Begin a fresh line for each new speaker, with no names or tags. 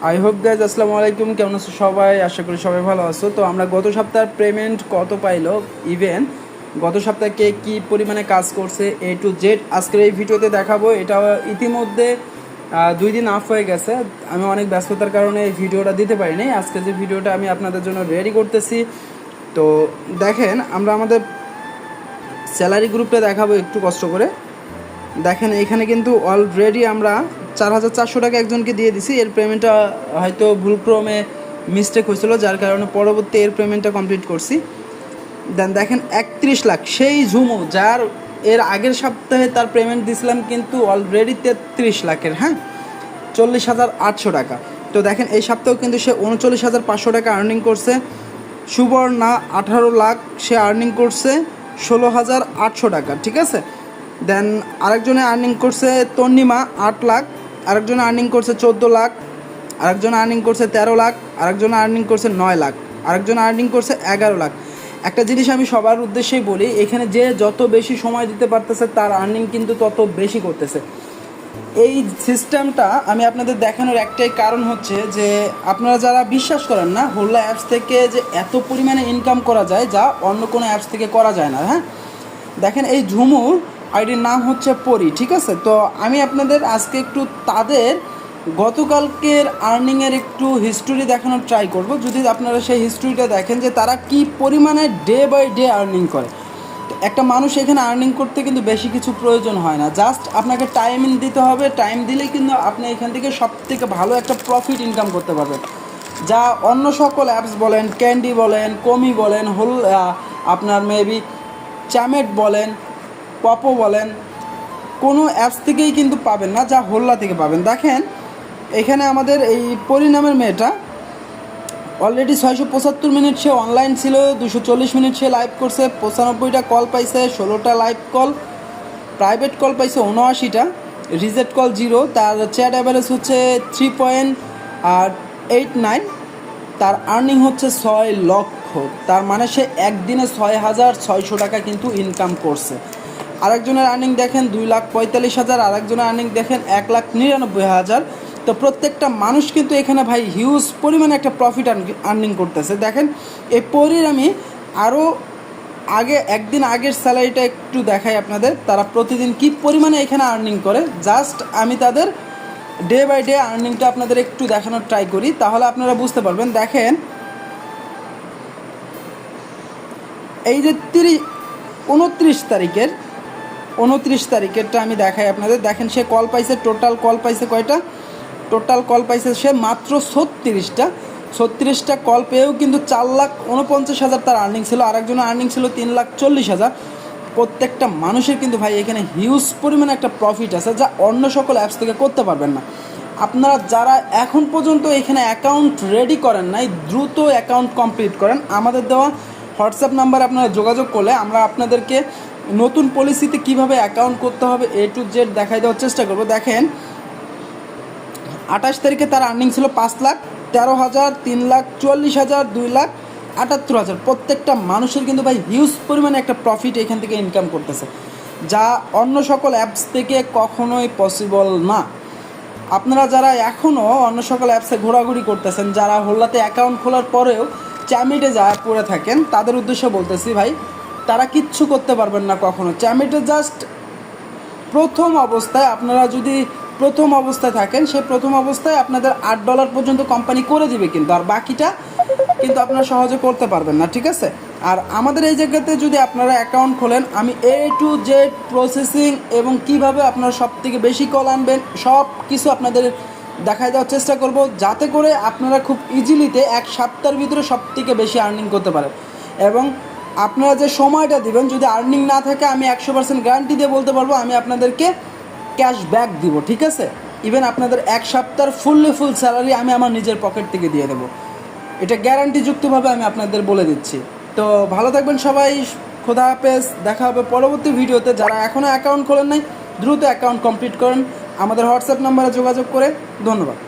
I hope guys আসসালামু আলাইকুম, কেমন আছো সবাই? আশা করি সবাই ভালো আছো। তো আমরা গত সপ্তাহের পেমেন্ট কত পাইলো, ইভেন গত সপ্তাহে কে কী পরিমাণে কাজ করছে A to Z আজকের এই ভিডিওতে দেখাবো। এটা ইতিমধ্যে 2 দিন আফ হয়ে গেছে, আমি অনেক ব্যস্ততার কারণে এই ভিডিওটা দিতে পারিনি। আজকে যে ভিডিওটা আমি আপনাদের জন্য রেডি করতেছি, তো দেখেন আমরা আমাদের স্যালারি গ্রুপটা দেখাবো একটু কষ্ট করে। দেখেন এখানে কিন্তু অলরেডি আমরা 4,400 টাকা একজনকে দিয়ে দিছি। এর পেমেন্টটা হয়তো ভুলক্রমে মিস্টেক হয়েছিল, যার কারণে পরবর্তী এর পেমেন্টটা কমপ্লিট করছি। দেন দেখেন 31 লাখ সেই ঝুমু, যার এর আগের সপ্তাহে তার পেমেন্ট দিয়েছিলাম কিন্তু অলরেডি 33 লাখের, হ্যাঁ, 40,800 টাকা। তো দেখেন এই সপ্তাহেও কিন্তু সে 39,500 টাকা আর্নিং করছে। সুবর্ণা 18 লাখ সে আর্নিং করছে 16,800 টাকা, ঠিক আছে। দেন আরেকজনে আর্নিং করছে তন্নিমা 8 লাখ, আরেকজনে আর্নিং করছে 14 লাখ, আরেকজনে আর্নিং করছে 13 লাখ, আরেকজনে আর্নিং করছে 9 লাখ, আরেকজনে আর্নিং করছে 11 লাখ। একটা জিনিস আমি সবার উদ্দেশ্যেই বলি, এখানে যে যত বেশি সময় দিতে পারতেছে তার আর্নিং কিন্তু তত বেশি করতেছে। এই সিস্টেমটা আমি আপনাদের দেখানোর একটাই কারণ হচ্ছে যে আপনারা যারা বিশ্বাস করেন না হোল্লা অ্যাপস থেকে যে এত পরিমাণে ইনকাম করা যায় যা অন্য কোনো অ্যাপস থেকে করা যায় না। হ্যাঁ, দেখেন এই ঝুমুর আইডির নাম হচ্ছে পরি, ঠিক আছে। তো আমি আপনাদের আজকে একটু তাদের গতকালকের আর্নিংয়ের একটু হিস্টোরি দেখানোর ট্রাই করব। যদি আপনারা সেই হিস্টোরিটা দেখেন যে তারা কি পরিমাণে ডে বাই ডে আর্নিং করে। একটা মানুষ এখানে আর্নিং করতে কিন্তু বেশি কিছু প্রয়োজন হয় না, জাস্ট আপনাকে টাইম দিতে হবে। টাইম দিলেই কিন্তু আপনি এখান থেকে সব থেকে ভালো একটা প্রফিট ইনকাম করতে পারবেন, যা অন্য সকল অ্যাপস বলেন, ক্যান্ডি বলেন, কমি বলেন, আপনার মেবি চ্যামেট বলেন, পপো বলেন, কোনো অ্যাপস থেকেই কিন্তু পাবেন না যা হোল্লা থেকে পাবেন। দেখেন এখানে আমাদের এই পরিণামের মেয়েটা অলরেডি 675 মিনিট সে অনলাইন ছিল, 240 মিনিট সে লাইভ করছে, 95টা কল পাইছে, 16টা লাইভ কল, প্রাইভেট কল পাইছে 79টা, রিজেক্ট কল 0। তার চ্যাট অ্যাভারেজ হচ্ছে 3.89। তার আর্নিং হচ্ছে 6 লক্ষ। তার মানে সে একদিনে 6,600 টাকা কিন্তু ইনকাম করছে। আরেকজনের আর্নিং দেখেন 2,45,000, আরেকজনের আর্নিং দেখেন 1,99,000। তো প্রত্যেকটা মানুষ কিন্তু এখানে ভাই হিউজ পরিমাণে একটা প্রফিট আর্নিং করতেছে। দেখেন এই পরির আমি আরও একদিন আগের স্যালারিটা একটু দেখাই আপনাদের, তারা প্রতিদিন কী পরিমাণে এখানে আর্নিং করে। জাস্ট আমি তাদের ডে বাই ডে আর্নিংটা আপনাদের একটু দেখানোর ট্রাই করি, তাহলে আপনারা বুঝতে পারবেন। দেখেন এই যে 29 তারিখেরটা আমি দেখাই আপনাদের। দেখেন সে কল পাইছে, টোটাল কল পাইছে কয়টা? টোটাল কল পাইছে সে মাত্র 36টা কল পেয়েও কিন্তু 4,49,000 তার আর্নিং ছিল। আরেকজনের আর্নিং ছিল 3,40,000। প্রত্যেকটা মানুষের কিন্তু ভাই এখানে হিউজ পরিমাণে একটা প্রফিট আছে যা অন্য সকল অ্যাপস থেকে করতে পারবেন না। আপনারা যারা এখন পর্যন্ত এখানে অ্যাকাউন্ট রেডি করেন নাই, দ্রুত অ্যাকাউন্ট কমপ্লিট করেন। আমাদের দেওয়া হোয়াটসঅ্যাপ নাম্বারে আপনারা যোগাযোগ করলে আমরা আপনাদেরকে নতুন পলিসিতে কিভাবে অ্যাকাউন্ট করতে হবে A to Z দেখাই দেওয়ার চেষ্টা করব। দেখেন 28 তারিখে তার আর্নিং ছিল 5,13,000, 3,44,000, 2,78,000। প্রত্যেকটা মানুষের কিন্তু ভাই হিউজ পরিমাণে একটা প্রফিট এখান থেকে ইনকাম করতেছে, যা অন্য সকল অ্যাপস থেকে কখনোই পসিবল না। আপনারা যারা এখনও অন্য সকল অ্যাপসে ঘোরাঘুরি করতেছেন, যারা হোল্লাতে অ্যাকাউন্ট খোলার পরেও চ্যামিটে যা পড়ে থাকেন, তাদের উদ্দেশ্যে বলতেছি ভাই তারা কিচ্ছু করতে পারবেন না কখনো। চ্যামিটে জাস্ট প্রথম অবস্থায় আপনারা যদি প্রথম অবস্থায় থাকেন, সেই প্রথম অবস্থায় আপনাদের $8 পর্যন্ত কোম্পানি করে দিবে কিন্তু, আর বাকিটা কিন্তু আপনারা সহজে করতে পারবেন না, ঠিক আছে। আর আমাদের এই জায়গাতে যদি আপনারা অ্যাকাউন্ট খোলেন, আমি A to Z প্রসেসিং এবং কিভাবে আপনারা সব থেকে বেশি কল আনবেন সব কিছু আপনাদের দেখাই দেওয়ার চেষ্টা করব, যাতে করে আপনারা খুব ইজিলিতে 1 সপ্তাহের ভিতরে সব থেকে বেশি আর্নিং করতে পারেন। এবং আপনারা যে সময়টা দিবেন, যদি আর্নিং না থাকে আমি 100% গ্যারান্টি দিয়ে বলতে পারবো আমি আপনাদেরকে ক্যাশব্যাক দিব, ঠিক আছে। ইভেন আপনাদের 1 সপ্তাহের ফুল স্যালারি আমি আমার নিজের পকেট থেকে দিয়ে দেবো, এটা গ্যারান্টিযুক্তভাবে আমি আপনাদের বলে দিচ্ছি। তো ভালো থাকবেন সবাই, খোদা হাফেজ, দেখা হবে পরবর্তী ভিডিওতে। যারা এখনও অ্যাকাউন্ট খোলেন নাই দ্রুত অ্যাকাউন্ট কমপ্লিট করেন আমাদের হোয়াটসঅ্যাপ নাম্বারে যোগাযোগ করে। ধন্যবাদ।